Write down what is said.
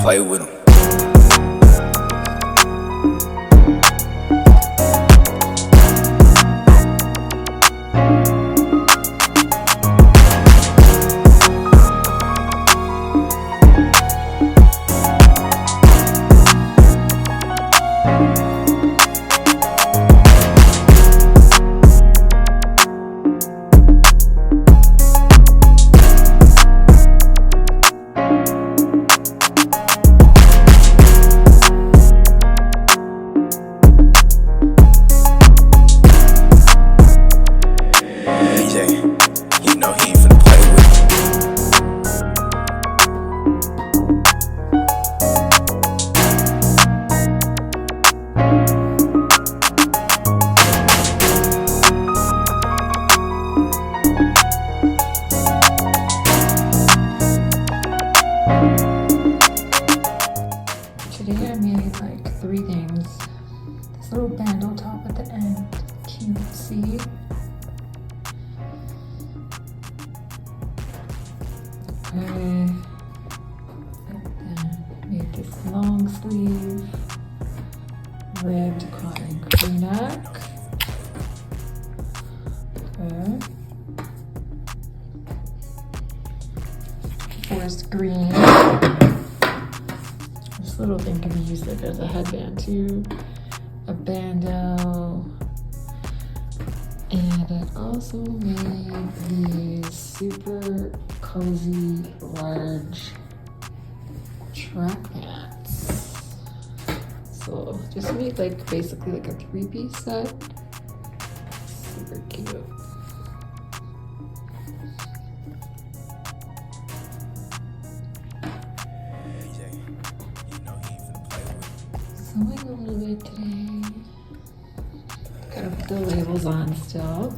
play with them. You know he ain't finna play with me. Today I made like 3 things. This little bandeau top at the end, cutesy. I made this long sleeve red cotton Crewneck. Okay. Forest green. This little thing can be used like as a headband too. A bandeau. And I also made these super cozy, large track pants. So just made like basically like a 3-piece set. Super cute. Sewing a little bit today. Gotta put the labels on still.